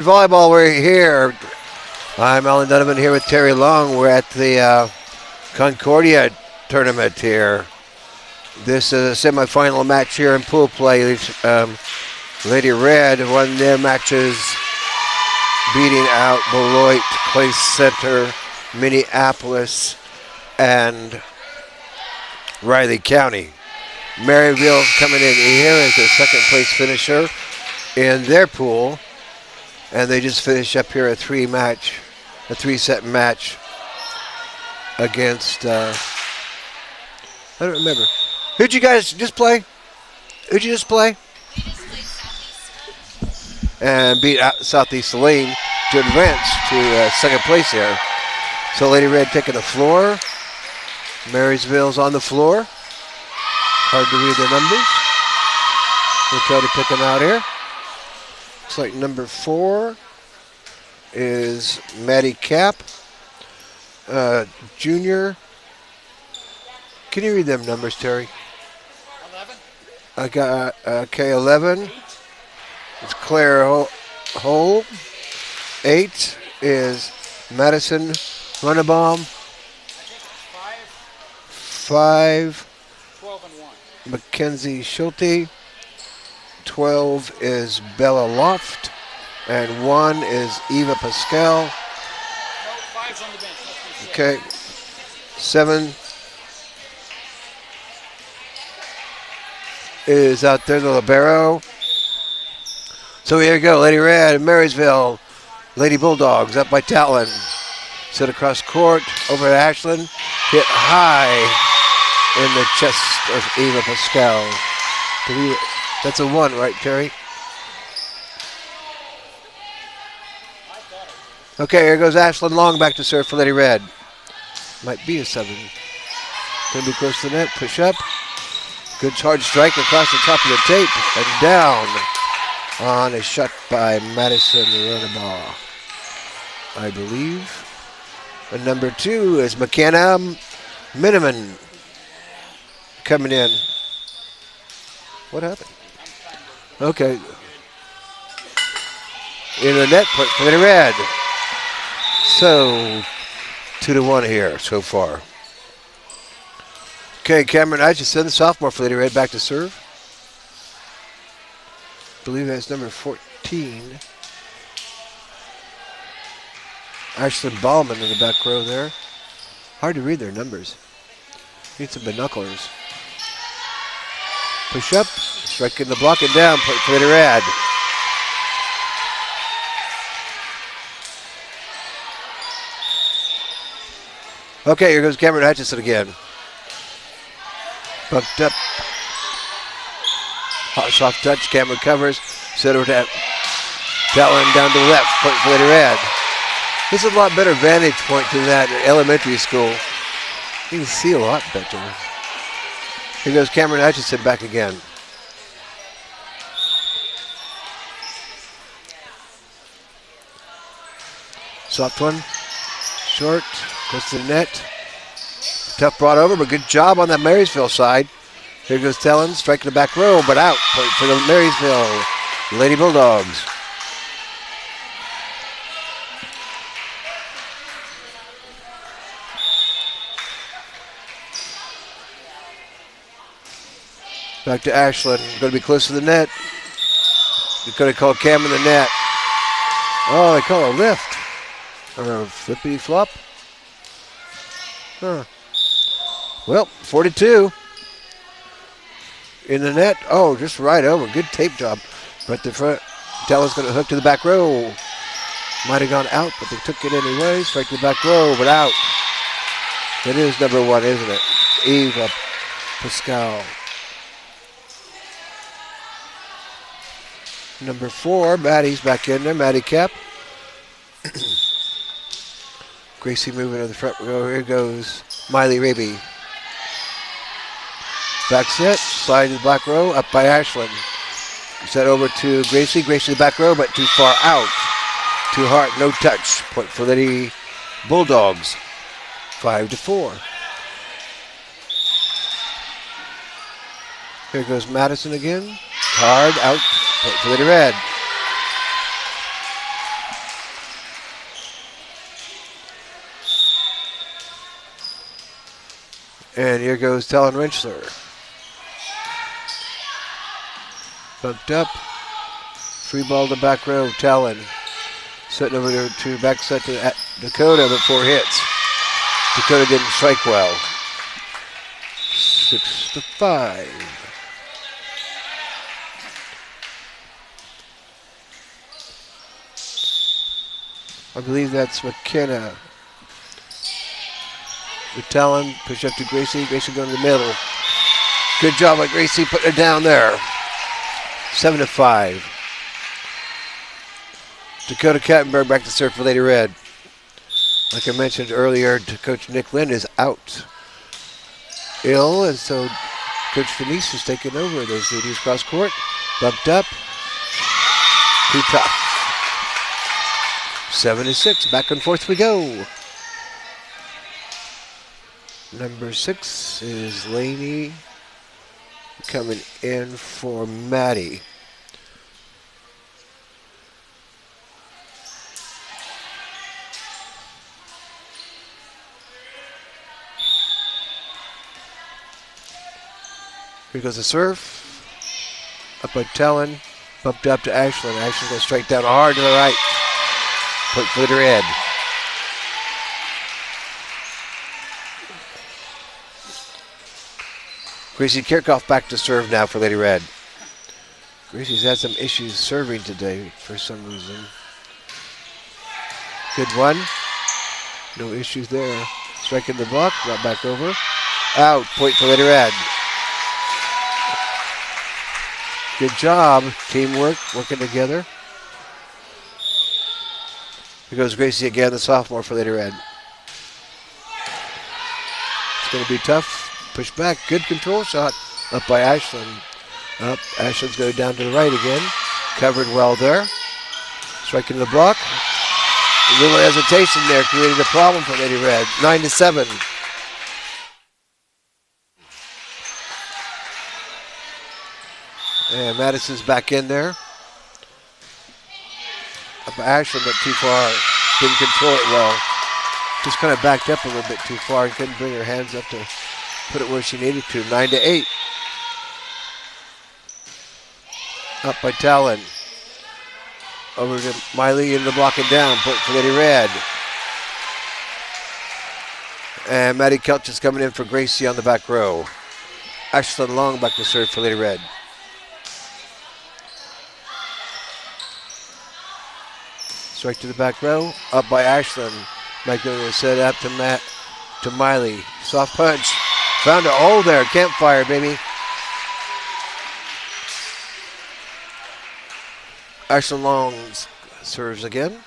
Volleyball, we're here. I'm Alan Donovan here with Terry Long. We're at the Concordia tournament here. This is a semifinal match here in pool play. Lady Red won their matches, beating out Beloit, Clay Center, Minneapolis, and Riley County. Maryville coming in here as a second place finisher in their pool. And they just finished up here a three-set match against, I don't remember. Who'd you guys just play? Who'd you just play? And beat out Southeast Saline to advance to second place here. So Lady Red taking the floor. Marysville's on the floor. Hard to read the numbers. We'll try to pick them out here. Looks like number 4 is Maddie Cap, junior. Can you read them numbers, Terry? 11. I got, 11. It's Claire Hole. 8 is Madison Runnebaum. 5. 12 and 1. Mackenzie Schulte. 12 is Bella Loft, and 1 is Eva Pascal. No, 5's on the bench. Okay. 7 is out there, the libero. So here we go, Lady Red, Marysville, Lady Bulldogs up by Talon. Set across court, over to Ashland, hit high in the chest of Eva Pascal. That's a 1, right, Terry? Okay, here goes Ashland Long back to serve for Lady Red. Might be a 7. Gonna be close to the net, push up. Good hard strike across the top of the tape and down on a shot by Madison Runnebaugh, I believe. And number 2 is McKenna Miniman coming in. What happened? Okay. In the net, point for Lady Red. So, 2-1 here so far. Okay, Cameron Atchison, the sophomore for Lady Red, back to serve. I believe that's number 14. Ashlyn Ballman in the back row there. Hard to read their numbers. Need some binoculars. Push up, striking the block and down, point for Lady Red. Okay, here goes Cameron Hutchison again. Bucked up. Hot soft touch, Cameron covers. Set over to Talon down to the left, point for Lady Red. This is a lot better vantage point than that at elementary school. You can see a lot better. Here goes Cameron Hutchison back again. Soft one. Short. Goes to the net. Tough brought over, but good job on that Marysville side. Here goes Tellin, striking the back row, but out. Point for the Marysville Lady Bulldogs. Back to Ashland. Going to be close to the net. They're going to call Cam in the net. Oh, they call a lift. Or a flippy flop. Huh. Well, 42. In the net. Oh, just right over. Good tape job. But the front. Tella's going to hook to the back row. Might have gone out, but they took it anyway. Strike to the back row, but out. It is number 1, isn't it? Eva Pascal. Number 4, Maddie's back in there. Maddie Cap. Gracie moving to the front row. Here goes Miley Raby. Back set. Slide to the back row. Up by Ashland. Set over to Gracie. Gracie to the back row, but too far out. Too hard. No touch. Point for Lady Bulldogs. 5-4. Here goes Madison again. Hard out. Point for Lady Red. And here goes Talon Rensselaer. Bumped up. Free ball to back row. Talon. Setting over to back set to Dakota, but 4 hits. Dakota didn't strike well. 6-5. I believe that's McKenna. With Talon, push up to Gracie. Gracie going to the middle. Good job by Gracie putting it down there. 7-5. Dakota Kattenberg back to serve for Lady Red. Like I mentioned earlier, Coach Nick Lynn is out ill, and so Coach Denise is taking over those duties cross court. Bumped up. Too tough. 7-6. Back and forth we go. Number 6 is Laney coming in for Maddie. Here goes the serve. Up by Talon. Bumped up to Ashland. Ashland goes straight down hard to the right. Point for Lady Red. Gracie Kirchhoff back to serve now for Lady Red. Gracie's had some issues serving today for some reason. Good one. No issues there. Striking the block. Brought back over. Out. Point for Lady Red. Good job. Teamwork. Working together. Here goes Gracie again, the sophomore for Lady Red. It's going to be tough. Push back. Good control shot. Up by Ashland. Up. Ashland's going down to the right again. Covered well there. Striking the block. A little hesitation there created a problem for Lady Red. 9-7. And Madison's back in there. Up by Ashland, but too far. Didn't control it well. Just kind of backed up a little bit too far and couldn't bring her hands up to put it where she needed to. 9-8. Up by Talon. Over to Miley in the block and down. Point for Lady Red. And Maddie Kelch is coming in for Gracie on the back row. Ashland Long back to serve for Lady Red. Strike to the back row. Up by Ashland. Mike going to set up to Miley. Soft punch. Found a hole there. Campfire, baby. Ashland Long serves again.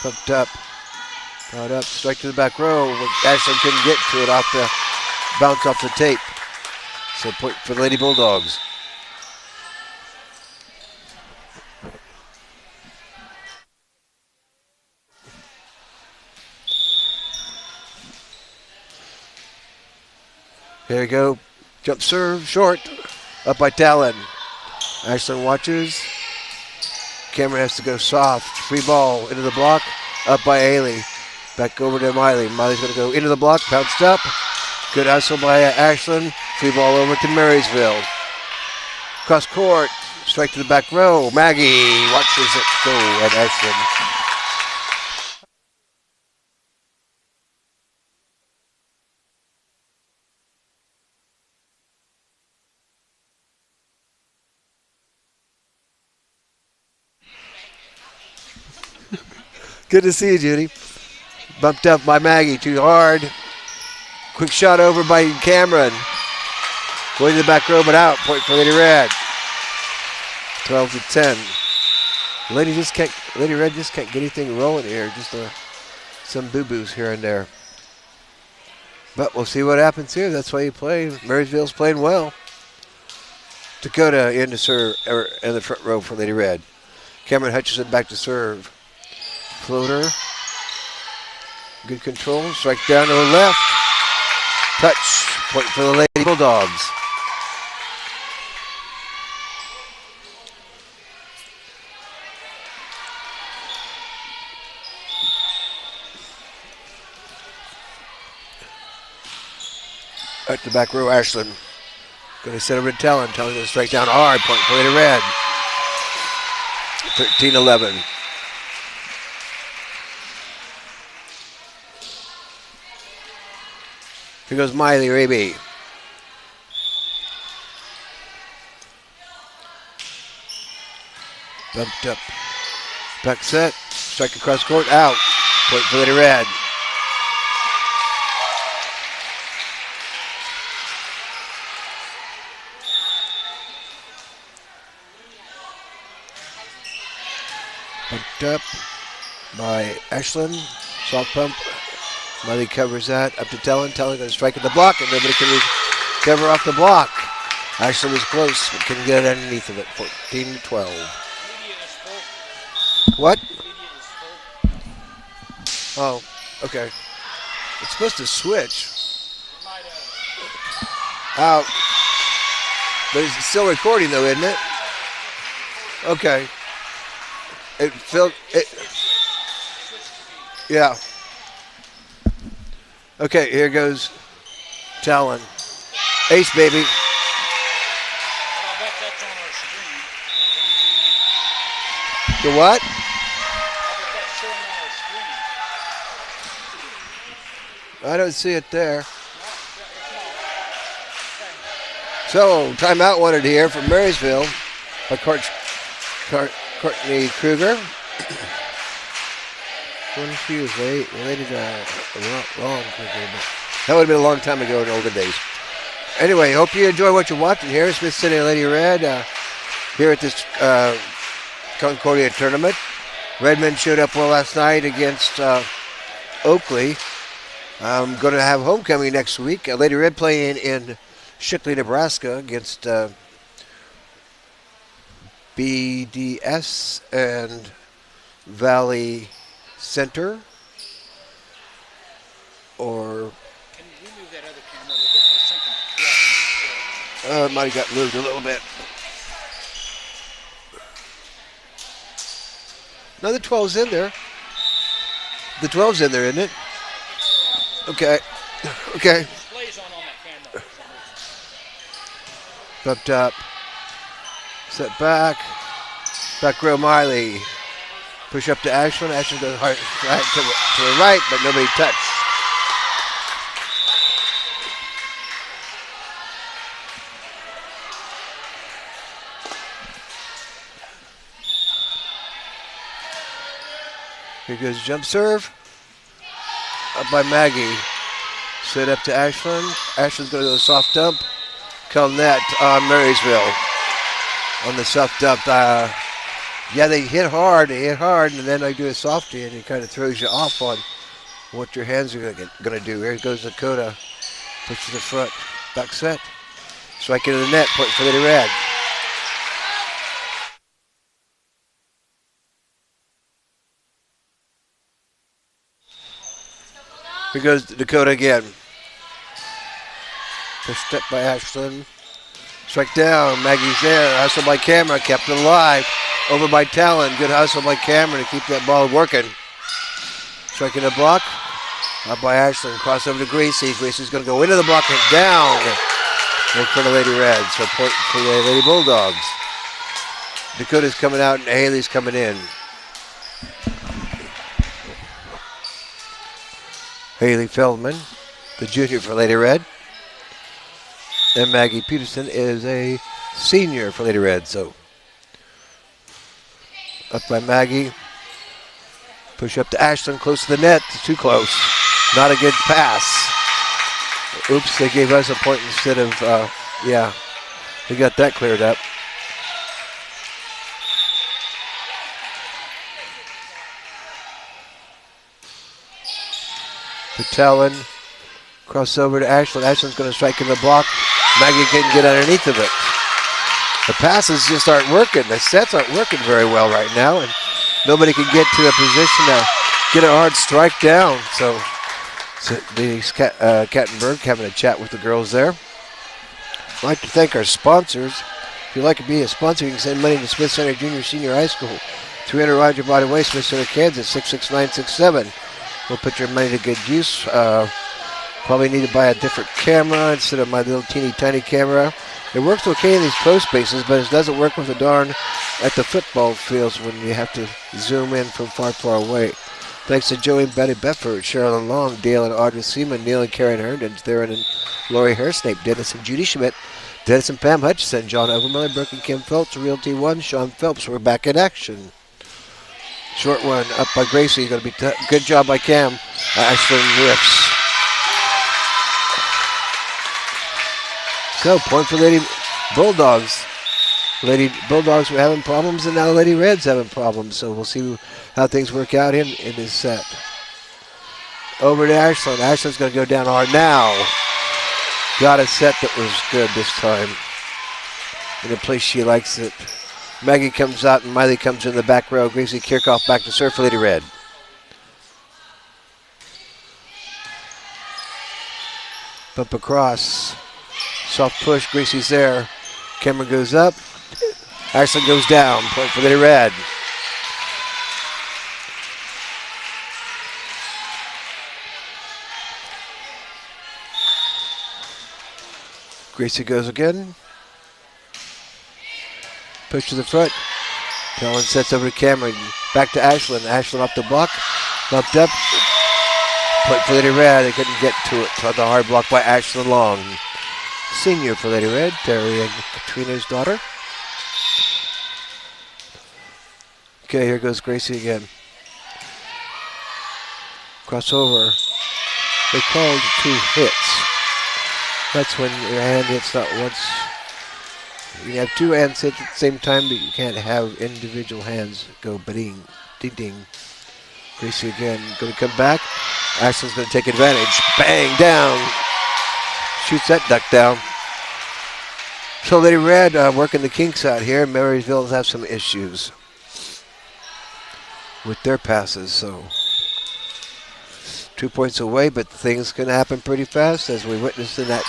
Pumped up. Brought up. Strike to the back row. Ashland couldn't get to it off the bounce off the tape. So point for the Lady Bulldogs. Here we go. Jump serve, short. Up by Talon. Ashland watches. Cameron has to go soft. Free ball into the block. Up by Ailey. Back over to Miley. Miley's going to go into the block. Bounced up. Good hustle by Ashland. Free ball over to Marysville. Cross court. Strike to the back row. Maggie watches it go at Ashland. Good to see you, Judy. Bumped up by Maggie, too hard. Quick shot over by Cameron. Going to the back row, but out. Point for Lady Red. 12-10. Lady Red just can't get anything rolling here. Just some boo-boos here and there. But we'll see what happens here. That's why you play. Marysville's playing well. Dakota in to serve, in the front row for Lady Red. Cameron Hutchison back to serve. Floater. Good control. Strike down to the left. Touch. Point for the Lady Bulldogs. At the back row, Ashland. Going to set over to Talon. Talon going to strike down hard. Point for Lady Red. 13-11. Here goes Miley Raby. Bumped up. Back set. Strike across court. Out. Point for Lady Red. Bumped up by Ashland. Soft pump. Miley covers that. Up to Talon. Talon going to strike at the block, and nobody can cover off the block. Ashland was close, but couldn't get it underneath of it. 14-12. What? Oh, okay. It's supposed to switch. Out. But it's still recording though, isn't it? Okay. It filled it. Yeah. Okay, here goes Talon. Ace, baby. The what? I don't see it there. So, timeout wanted here from Marysville by Courtney Kruger. When she was related wrong Kruger, but that would have been a long time ago in the olden days. Anyway, hope you enjoy what you're watching here. Smith City Lady Red here at this Concordia tournament. Redmond showed up well last night against Oakley. I'm going to have homecoming next week. Lady Red playing in Shickley, Nebraska against BDS and Valley Center. Or Can you move that other camera a little bit? There's something it might have got moved a little bit. No, the 12's in there. The 12's in there, isn't it? Okay. Okay. plays on that camera. Bumped up. Set back. Back row Miley. Push up to Ashland. Ashland goes hard to the right, but nobody touched. Here goes jump serve. Up by Maggie. Set up to Ashland. Ashland's going to go soft dump. Call net on Marysville. On the soft dump. Yeah, they hit hard, and then they do a softie, and it kind of throws you off on what your hands are going to do. Here goes Dakota. Push to the front. Back set. Strike into the net. Point for Lady Red. Here goes Dakota again. Pushed up by Ashland. Strike down. Maggie's there. Hustle by Cameron. Kept it alive. Over by Talon. Good hustle by Cameron to keep that ball working. Striking the block. Up by Ashland. Cross over to Gracie. Gracie's going to go into the block and down. In front of Lady Red. So point for the Lady Bulldogs. Dakota's coming out and Haley's coming in. Haley Feldman, the junior for Lady Red. And Maggie Peterson is a senior for Lady Red. So up by Maggie. Push up to Ashland, close to the net. Too close. Not a good pass. Oops, they gave us a point instead of, yeah. We got that cleared up. To Talon. Cross over to Ashland. Ashland's going to strike in the block. Maggie can't get underneath of it. The passes just aren't working. The sets aren't working very well right now, and nobody can get to a position to get a hard strike down. So Kattenberg having a chat with the girls there. I'd like to thank our sponsors. If you'd like to be a sponsor, you can send money to Smith Center Junior Senior High School, 300 Roger Body Way, Smith Center, Kansas, 66967. We'll put your money to good use. Probably need to buy a different camera instead of my little teeny tiny camera. It works okay in these close spaces, but it doesn't work with the darn at the football fields when you have to zoom in from far, far away. Thanks to Joey and Betty Bedford, Sherilyn Long, Dale and Audrey Seaman, Neil and Karen Herndons, Theron and Lori Hairsnape, Dennis and Judy Schmidt, Dennis and Pam Hutchison, John Overmiller, Brooke and Kim Phelps, Realty One, Sean Phelps. We're back in action. Short one up by Gracie. Going to be good job by Cam. Ashlyn rips. So, point for Lady Bulldogs. Lady Bulldogs were having problems, and now Lady Reds having problems. So we'll see how things work out in this set. Over to Ashlyn. Ashlyn's going to go down hard now. Got a set that was good this time. In a place she likes it. Maggie comes out, and Miley comes in the back row. Gracie Kirchhoff back to serve for Lady Red. Bump across. Soft push. Gracie's there. Cameron goes up. Ashlyn goes down. Point for Lady Red. Gracie goes again. Push to the front. Kellen sets over to Cameron. Back to Ashlyn. Ashlyn off the block. Bumped up. Point for Lady Red. They couldn't get to it. So the hard block by Ashlyn Long. Senior for Lady Red. Terry and Katrina's daughter. Okay, here goes Gracie again. Crossover. They called 2 hits. That's when your hand hits not once. You have 2 hands hit at the same time, but you can't have individual hands go ba-ding, ding-ding. Gracie again, going to come back. Ashlyn's going to take advantage. Bang, down. Shoots that duck down. So Lady Red working the kinks out here. Marysville has some issues with their passes, so 2 points away, but things can happen pretty fast as we witnessed in that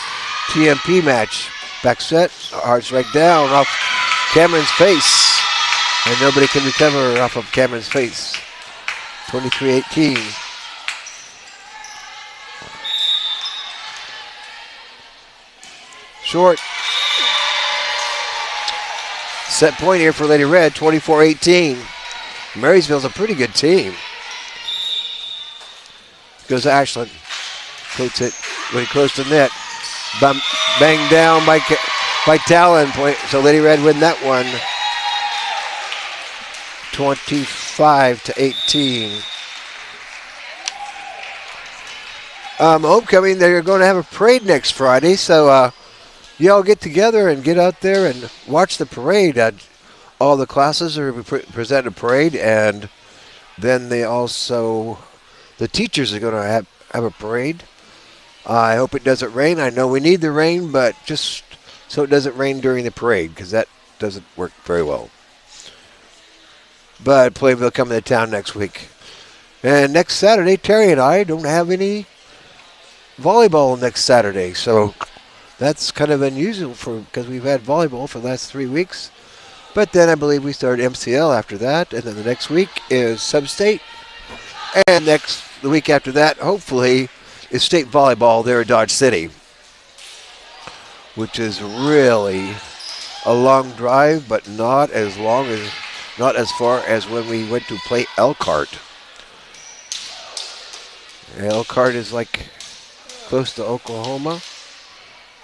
TMP match. Back set, hard strike down off Cameron's face, and nobody can recover off of Cameron's face. 23-18. Short. Set point here for Lady Red, 24-18. Marysville's a pretty good team. Goes to Ashlyn. Floats it really close to net. Banged down by Talon. Point. So Lady Red win that one. 25-18. Homecoming, they're going to have a parade next Friday. So y'all get together and get out there and watch the parade. All the classes are present a parade, and then the teachers are going to have a parade. I hope it doesn't rain. I know we need the rain, but just so it doesn't rain during the parade, because that doesn't work very well. But Playville coming to town next week. And next Saturday, Terry and I don't have any volleyball next Saturday, so that's kind of unusual because we've had volleyball for the last 3 weeks. But then I believe we start MCL after that, and then the next week is sub-state. And the week after that, hopefully, is state volleyball there at Dodge City, which is really a long drive, but not as far as when we went to play Elkhart. Elkhart is like close to Oklahoma.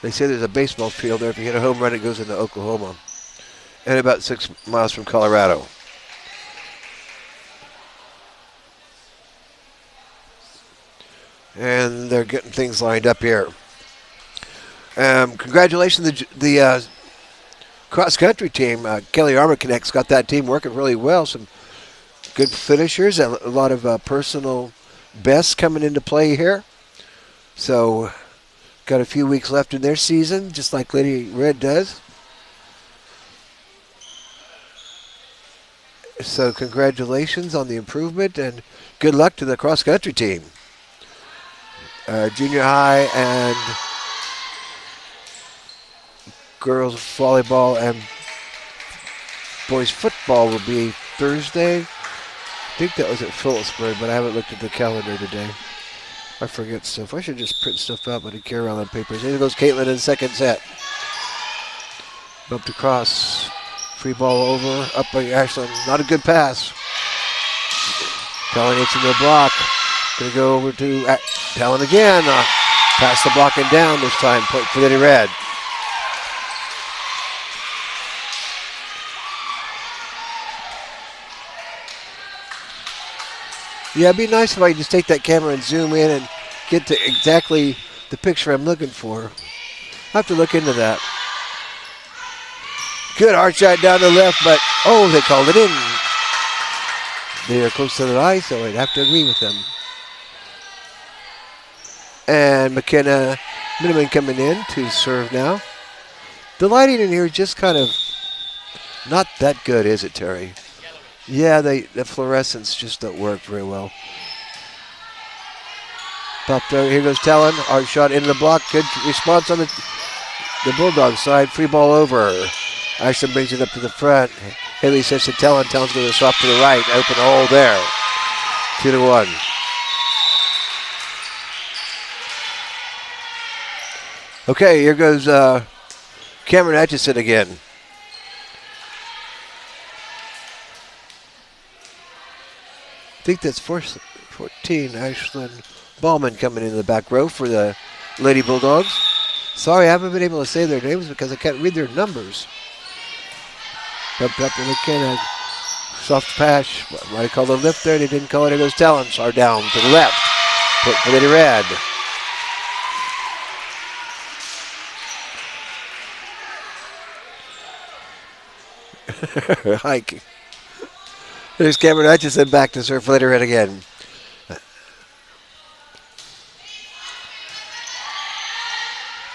They say there's a baseball field there. If you hit a home run, it goes into Oklahoma. And about 6 miles from Colorado. And they're getting things lined up here. Congratulations to the cross-country team. Kelly Armor Connect's got that team working really well. Some good finishers, a lot of personal bests coming into play here. So, got a few weeks left in their season, just like Lady Red does. So congratulations on the improvement and good luck to the cross-country team. Junior high and girls volleyball and boys football will be Thursday. I think that was at Phillipsburg, but I haven't looked at the calendar today. I forget stuff. I should just print stuff out, but I carry around on papers. Here goes Caitlin in the second set. Bumped across. Free ball over. Up by Ashland. Not a good pass. Talon hits in the block. Going to go over to Talon again. Pass the block and down this time. Point for Lady Red. Yeah, it'd be nice if I could just take that camera and zoom in and get to exactly the picture I'm looking for. I'll have to look into that. Good hard shot down the left, but oh, they called it in. They are close to the eye, so I'd have to agree with them. And McKenna Miniman coming in to serve now. The lighting in here is just kind of not that good, is it, Terry? Yeah, the fluorescents just don't work very well. Popped over. Here goes Talon. Hard shot into the block. Good response on the Bulldogs side. Free ball over. Ashton brings it up to the front. Haley says to Talon. Talon's going to swap to the right. Open hole there. 2-1. Okay, here goes Cameron Atchison again. I think that's 14. Ashland Ballman coming in the back row for the Lady Bulldogs. Sorry, I haven't been able to say their names because I can't read their numbers. Up to McKenna. Soft pass. Might have called a lift there. They didn't call it. Here goes Talons. Are down to the left. Point for Lady Red. Hike. There's Cameron Hutchison back to serve for Lady Red again.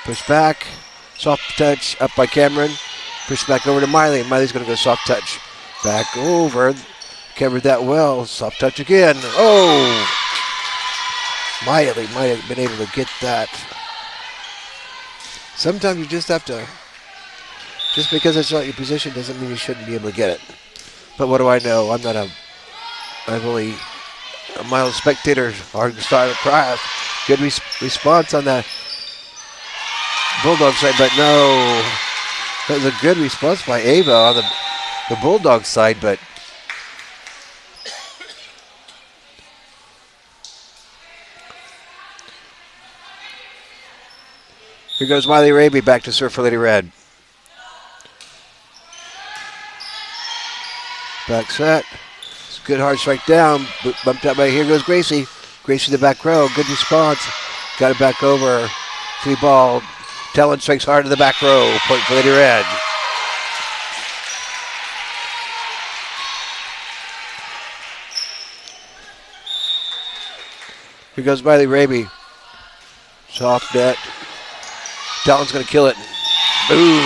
Push back. Soft touch up by Cameron. Push back over to Miley. Miley's going to go soft touch. Back over. Covered that well. Soft touch again. Oh! Miley might have been able to get that. Sometimes you just have to, just because it's not your position doesn't mean you shouldn't be able to get it. But what do I know? I'm only a mild spectator. Hard to start a craft. Good response on the Bulldog side, but no. That was a good response by Ava on the Bulldog side, but here goes Miley Raby back to serve for Lady Red. Back set. It's a good hard strike down. Bumped up by, here goes Gracie. Gracie the back row. Good response. Got it back over. Free ball. Talon strikes hard to the back row. Point for Lady Red. Here goes Miley Raby. Soft net. Talon's going to kill it. Boom.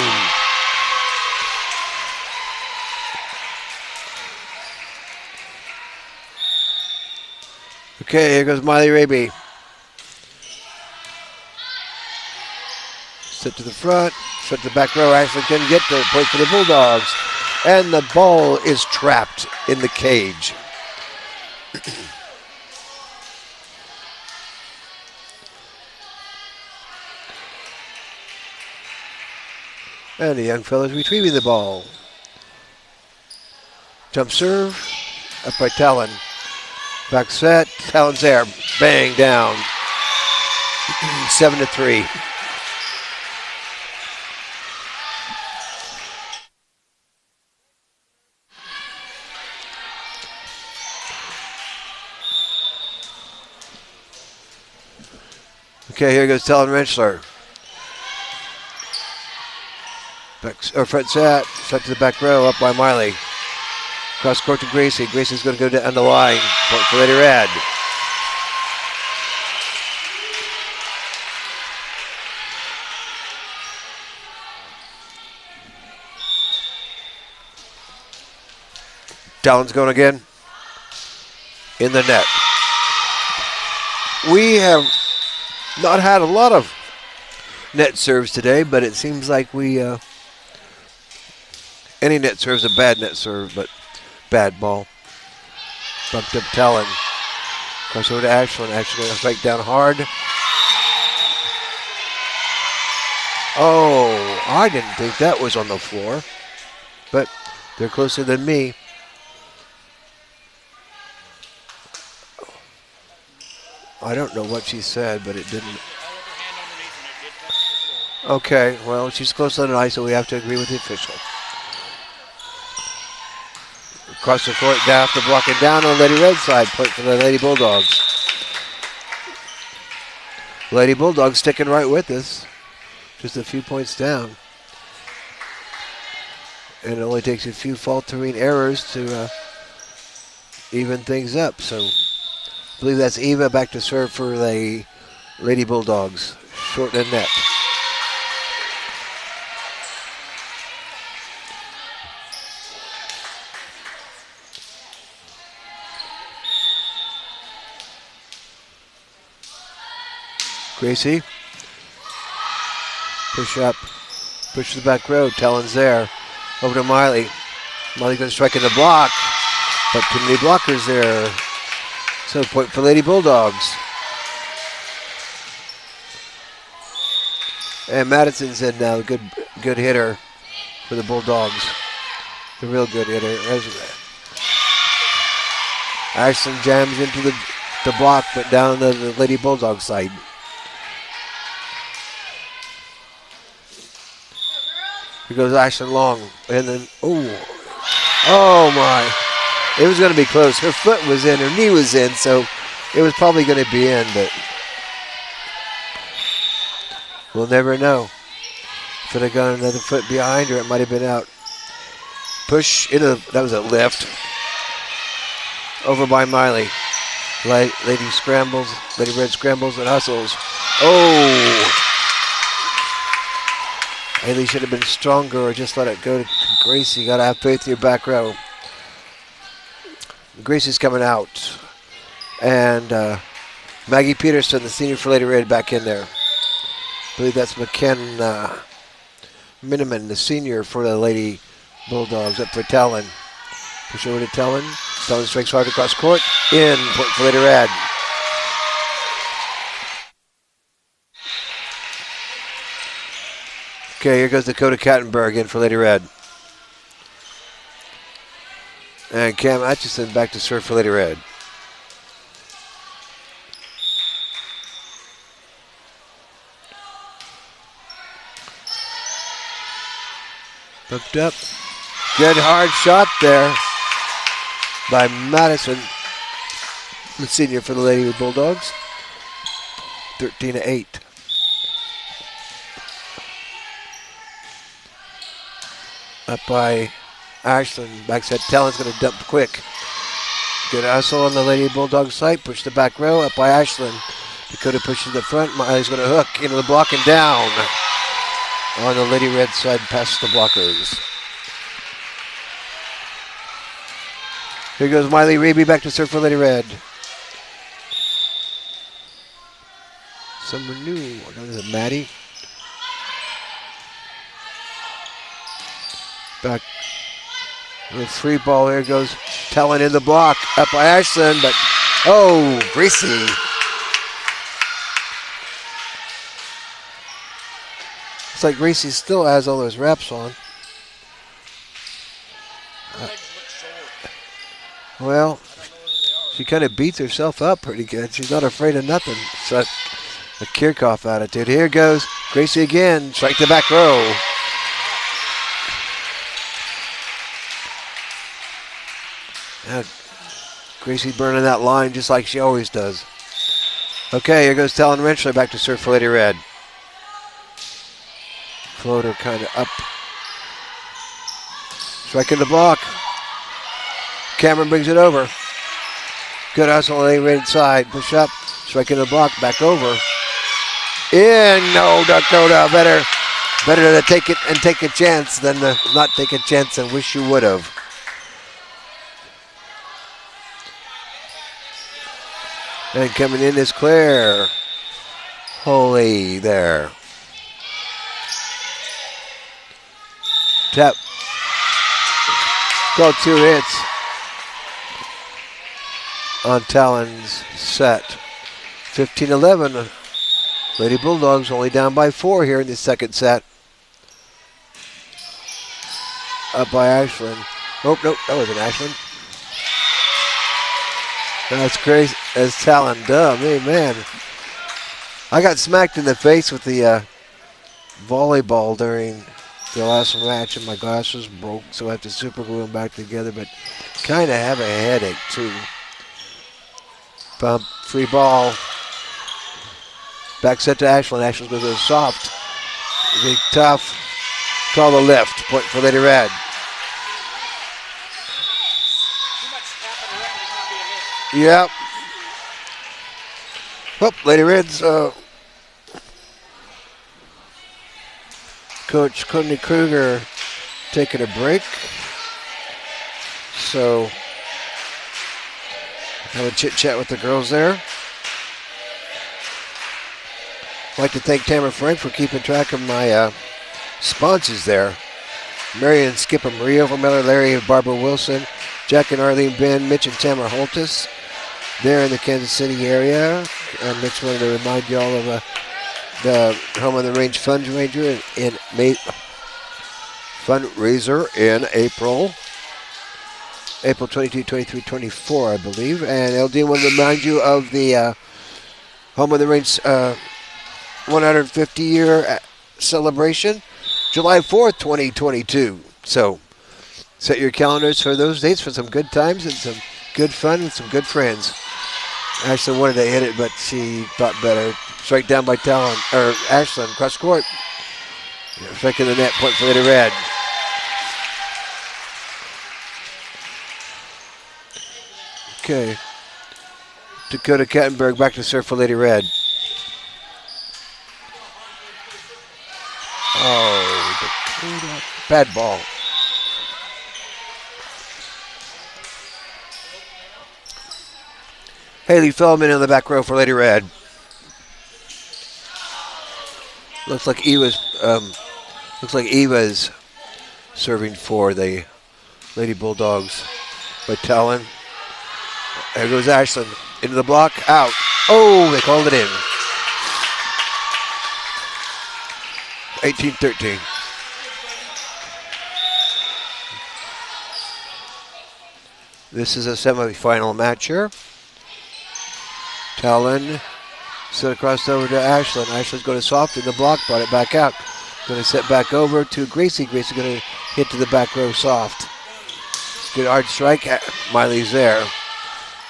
Okay, here goes Miley Raby. Set to the front, set to the back row. Ashley can get the point for the Bulldogs. And the ball is trapped in the cage. And the young fella's retrieving the ball. Jump serve, up by Talon. Back set, Talon's there, bang down. 7-3. Okay, here goes Talon Rensselaer. Front set to the back row, up by Miley. Cross court to Gracie. Gracie's going to go down the line. Point for Lady Red. Talon's going again. In the net. We have not had a lot of net serves today, but it seems like we any net serve's a bad net serve, but bad ball. Bumped up Talon. Cross over to Ashland. Ashland going to strike down hard. Oh, I didn't think that was on the floor. But they're closer than me. I don't know what she said, but it didn't. Okay, well, she's closer than I, so we have to agree with the official. Across the court, down after blocking down on Lady Red side. Point for the Lady Bulldogs. Lady Bulldogs sticking right with us. Just a few points down. And it only takes a few faltering errors to even things up. So I believe that's Eva back to serve for the Lady Bulldogs. Short and net. Gracie. Push up. Push to the back row. Talon's there. Over to Miley. Miley going to strike in the block. But too many blockers there. So point for Lady Bulldogs. And Madison's in now. Good hitter for the Bulldogs. The real good hitter. Ashton jams into the block, but down the Lady Bulldog side. Here goes Ashton Long. And then, oh my. It was going to be close. Her foot was in, her knee was in, so it was probably going to be in, but we'll never know. If it had gone another foot behind her, it might have been out. Push into, that was a lift. Over by Miley. Lady scrambles, Lady Red scrambles and hustles. Oh! Haley should have been stronger or just let it go to Gracie. You got to have faith in your back row. Gracie's coming out. And Maggie Peterson, the senior for Lady Red, back in there. I believe that's McKen Miniman, the senior for the Lady Bulldogs, up for Talon. Push over to Talon. Talon strikes hard across court. In, point for Lady Red. Okay, here goes Dakota Kattenberg in for Lady Red. And Cam Atchison back to serve for Lady Red. Hooked up. Good hard shot there by Madison, the senior for the Lady Bulldogs. 13-8. Up by Ashland. Backside Talon's going to dump quick. Good hustle on the Lady Bulldog side. Push the back row. Up by Ashland. Dakota pushes the front. Miley's going to hook into the block and down. On the Lady Red side past the blockers. Here goes Miley Raby back to serve for Lady Red. Someone new. Is it Maddie? Back. The free ball. Here goes Talon in the block. Up by Ashland, but Gracie. It's like Gracie still has all those wraps on. Well, she kind of beats herself up pretty good. She's not afraid of nothing. So a Kirchhoff attitude. Here goes Gracie again. Strike the back row. And Gracie burning that line just like she always does. Okay, here goes Talon Rensselaer back to serve for Lady Red. Floater kind of up. Striking the block. Cameron brings it over. Good hustle on the Red side. Push up. Striking the block. Back over. In. No, Dakota. Better to take it and take a chance than to not take a chance and wish you would have. And coming in is Claire. Holy there. Tap. Called 2 hits. on Talon's set. 15-11. Lady Bulldogs only down by 4 here in the second set. Up by Ashland. Nope, that wasn't Ashland. That's crazy. That's Talon. Duh, man. I got smacked in the face with the volleyball during the last match, and my glasses broke, so I have to super glue them back together, but kind of have a headache, too. Bump, free ball. Back set to Ashland. Ashland's going to go soft. Big tough. Call the lift. Point for Lady Red. Yep. Oh, Lady Red's Coach Courtney Kruger taking a break. So, have a chit-chat with the girls there. I'd like to thank Tamara Frank for keeping track of my sponsors there. Marion Skipper, Maria Overmiller, Larry and Barbara Wilson, Jack and Arlene Ben, Mitch and Tamara Holtis. There in the Kansas City area. And Mitch wanted to remind you all of the Home on the Range fundraiser in April 22, 23, 24, I believe. And LD wanted to remind you of the Home on the Range 150-year celebration, July 4th, 2022. So set your calendars for those dates for some good times and some good fun with some good friends. Ashland wanted to hit it, but she thought better. Strike down by Talon, or Ashland, cross court. Strike in the net, point for Lady Red. Okay. Dakota Kattenberg back to serve for Lady Red. Oh, Dakota. Bad ball. Haley Feldman in the back row for Lady Red. Looks like Eva's serving for the Lady Bulldogs by Talon. There goes Ashland into the block, out. Oh, they called it in. 18-13. This is a semifinal match here. Talon set across over to Ashland. Ashland's going to soft in the block, brought it back out. Going to set back over to Gracie. Gracie going to hit to the back row soft. Good hard strike. Miley's there.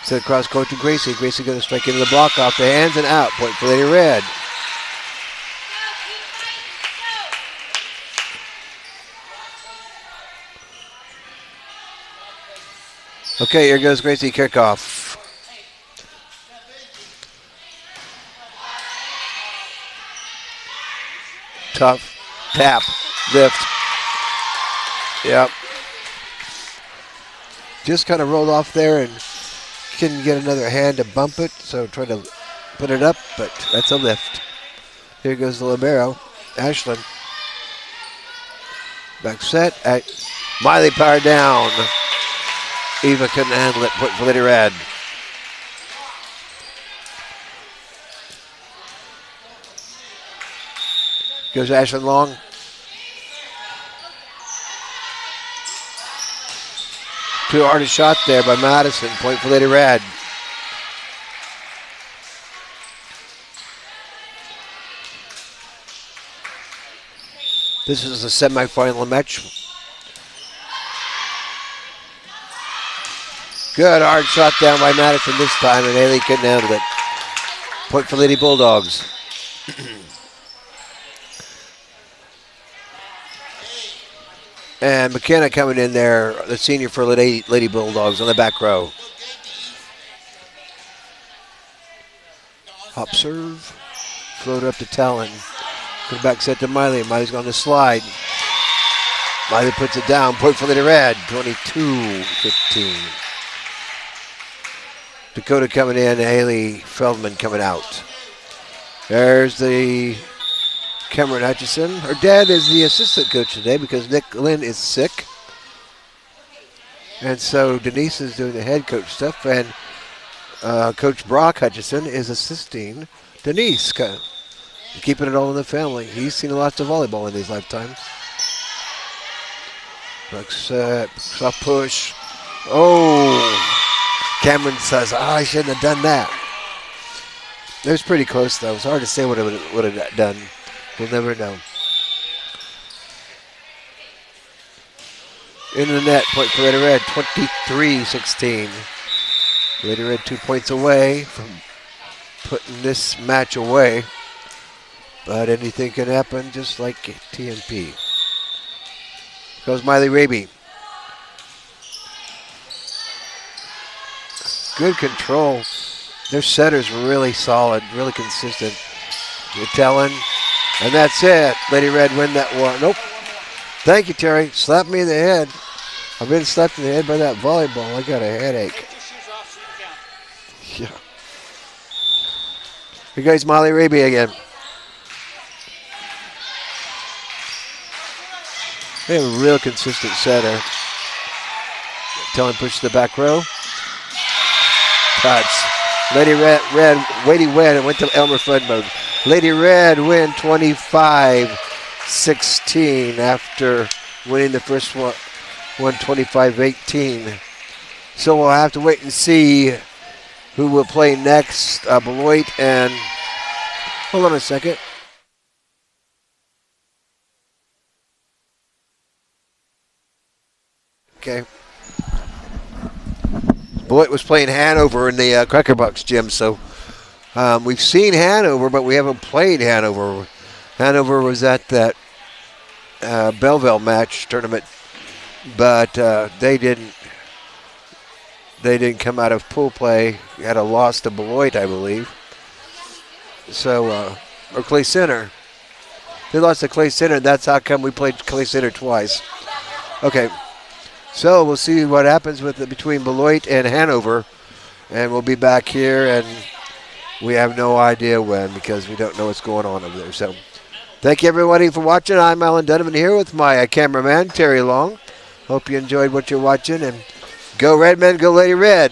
Set across court to Gracie. Gracie going to strike into the block off the hands and out. Point for Lady Red. Okay, here goes Gracie kickoff. Tough tap, lift. Yep. Just kind of rolled off there and couldn't get another hand to bump it, so tried to put it up, but that's a lift. Here goes the libero, Ashland. Back set, Miley powered down. Eva couldn't handle it, point for Lady Red. Goes Ashland long. Too hard a shot there by Madison. Point for Lady Red. This is a semifinal match. Good hard shot down by Madison this time, and Haley couldn't handle it. Point for Lady Bulldogs. And McKenna coming in there, the senior for Lady Bulldogs on the back row. Hop serve, float up to Talon. Good back set to Miley. Miley's going to slide. Miley puts it down. Point for Lady Red, 22-15. Dakota coming in, Haley Feldman coming out. There's the Cameron Hutchison. Her dad is the assistant coach today because Nick Lynn is sick. And so Denise is doing the head coach stuff. And Coach Brock Hutchison is assisting Denise, keeping it all in the family. He's seen lots of volleyball in his lifetime. Brooke set, soft push. Oh, Cameron says, I shouldn't have done that. It was pretty close, though. It was hard to say what it would have done. We'll never know. In the net, point for Lady Red, 23-16. Lady Red 2 points away from putting this match away. But anything can happen, just like TMP. Goes Miley Raby. Good control. Their setters were really solid, really consistent. You're telling. And that's it. Lady Red win that one. Nope. Thank you, Terry. Slapped me in the head. I've been slapped in the head by that volleyball. I got a headache. Yeah. Here goes Molly Raby again. They have a real consistent setter. Tell him push the back row. Touch. Lady Red win and went to Elmer Fudd mode. Lady Red win 25-16 after winning the first one 25-18. So we'll have to wait and see who will play next. Beloit and, hold on a second. Okay. Beloit was playing Hanover in the Cracker Bucks gym, so we've seen Hanover, but we haven't played Hanover. Hanover was at that Belleville match tournament, but they didn't come out of pool play. Had a loss to Beloit, I believe. So, or Clay Center. They lost to Clay Center. That's how come we played Clay Center twice. Okay. So we'll see what happens between Beloit and Hanover, and we'll be back here, and we have no idea when because we don't know what's going on over there. So thank you, everybody, for watching. I'm Alan Donovan here with my cameraman, Terry Long. Hope you enjoyed what you're watching, and go Redmen, go Lady Red.